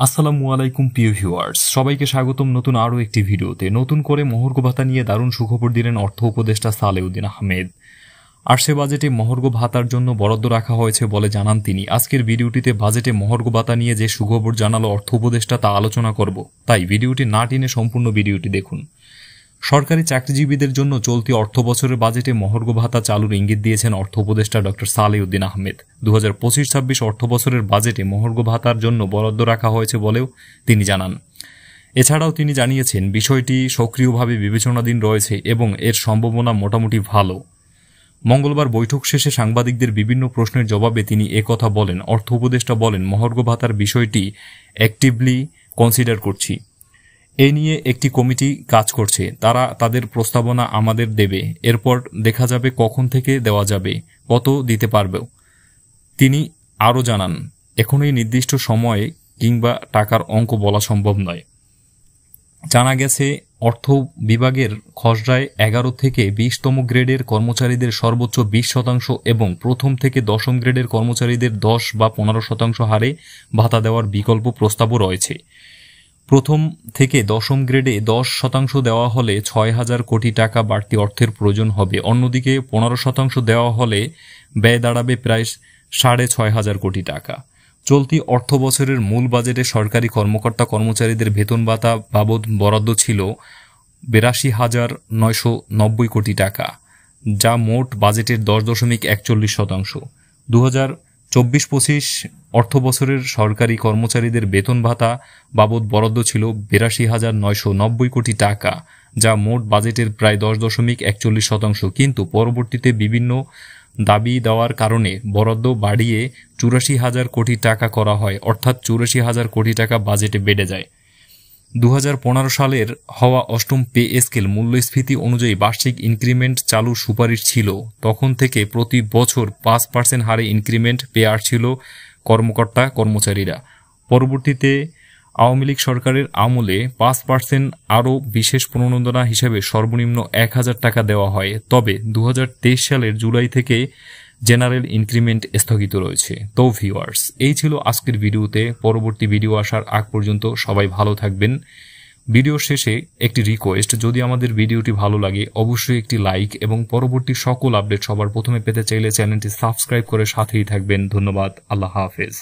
আসসালামু আলাইকুম প্রিয় ভিউয়ার্স, সবাইকে স্বাগতম নতুন আরও একটি ভিডিওতে। নতুন করে মহার্ঘ ভাতা নিয়ে দারুণ সুখবর দিলেন অর্থ উপদেষ্টা সালেউদ্দিন আহমেদ। আসছে বাজেটে মহার্ঘ ভাতার জন্য বরাদ্দ রাখা হয়েছে বলে জানান তিনি। আজকের ভিডিওটিতে বাজেটে মহার্ঘ ভাতা নিয়ে যে সুখবর জানালো অর্থ উপদেষ্টা তা আলোচনা করব, তাই ভিডিওটি না টেনে সম্পূর্ণ ভিডিওটি দেখুন। সরকারি চাকরিজীবীদের জন্য চলতি অর্থ বছরের বাজেটে মহার্ঘ ভাতা চালুর ইঙ্গিত দিয়েছেন অর্থ উপদেষ্টা ডক্টর সালেউদ্দিন আহমেদ। 2025-26 অর্থ বছরের বাজেটে মহার্ঘ ভাতার জন্য বরাদ্দ রাখা হয়েছে বলেও তিনি জানান। এছাড়াও তিনি জানিয়েছেন বিষয়টি সক্রিয়ভাবে বিবেচনাধীন রয়েছে এবং এর সম্ভাবনা মোটামুটি ভালো। মঙ্গলবার বৈঠক শেষে সাংবাদিকদের বিভিন্ন প্রশ্নের জবাবে তিনি একথা বলেন। অর্থ উপদেষ্টা বলেন, মহার্ঘ ভাতার বিষয়টি অ্যাক্টিভলি কনসিডার করছি। এ নিয়ে একটি কমিটি কাজ করছে, তারা তাদের প্রস্তাবনা আমাদের দেবে, এরপর দেখা যাবে কখন থেকে দেওয়া যাবে, কত দিতে পারবেও। তিনি আরও জানান, এখনই নির্দিষ্ট সময়ে কিংবা টাকার অঙ্ক বলা সম্ভব নয়। জানা গেছে অর্থ বিভাগের খসড়ায় 11 থেকে 20তম গ্রেডের কর্মচারীদের সর্বোচ্চ 20% এবং প্রথম থেকে 10ম গ্রেডের কর্মচারীদের 10 বা 15% হারে ভাতা দেওয়ার বিকল্প প্রস্তাবও রয়েছে। প্রথম থেকে 10ম গ্রেডে 10% দেওয়া হলে 6,000 কোটি টাকা বাড়তি অর্থের প্রয়োজন হবে। অন্যদিকে 15% দেওয়া হলে ব্যয় দাঁড়াবে প্রায় 6,500 কোটি টাকা। চলতি অর্থ বছরের মূল বাজেটে সরকারি কর্মকর্তা কর্মচারীদের বেতন ভাতা বাবদ বরাদ্দ ছিল 82,990 কোটি টাকা, যা মোট বাজেটের 10.41%। 2024-25 অর্থ বছরের সরকারি কর্মচারীদের বেতন ভাতা বাবদ বরাদ্দ ছিল 82,990 কোটি টাকা, যা মোট বাজেটের প্রায় 10.41%। কিন্তু পরবর্তীতে বিভিন্ন দাবি দেওয়ার কারণে বরাদ্দ বাড়িয়ে 84,000 কোটি টাকা করা হয়, অর্থাৎ 84,000 কোটি টাকা বাজেটে বেড়ে যায়। 2015 সালের হওয়া 8ম পে স্কেল মূল্যস্ফীতি অনুযায়ী বার্ষিক ইনক্রিমেন্ট চালুর সুপারিশ ছিল। তখন থেকে প্রতি বছর 5% হারে ইনক্রিমেন্ট পেয়ে আসছিল কর্মকর্তা কর্মচারীরা। পরবর্তীতে আওয়ামী লীগ সরকারের আমলে 5% আরও বিশেষ প্রণোদনা হিসেবে সর্বনিম্ন 1,000 টাকা দেওয়া হয়। তবে 2023 সালের জুলাই থেকে জেনারেল ইনক্রিমেন্ট স্থগিত রয়েছে। তো ভিউয়ার্স, এই ছিল আজকের ভিডিওতে। পরবর্তী ভিডিও আসার আগ পর্যন্ত সবাই ভালো থাকবেন। ভিডিও শেষে একটি রিকোয়েস্ট, যদি আমাদের ভিডিওটি ভালো লাগে অবশ্যই একটি লাইক এবং পরবর্তী সকল আপডেট সবার প্রথমে পেতে চাইলে চ্যানেলটি সাবস্ক্রাইব করে সাথেই থাকবেন। ধন্যবাদ। আল্লাহ হাফেজ।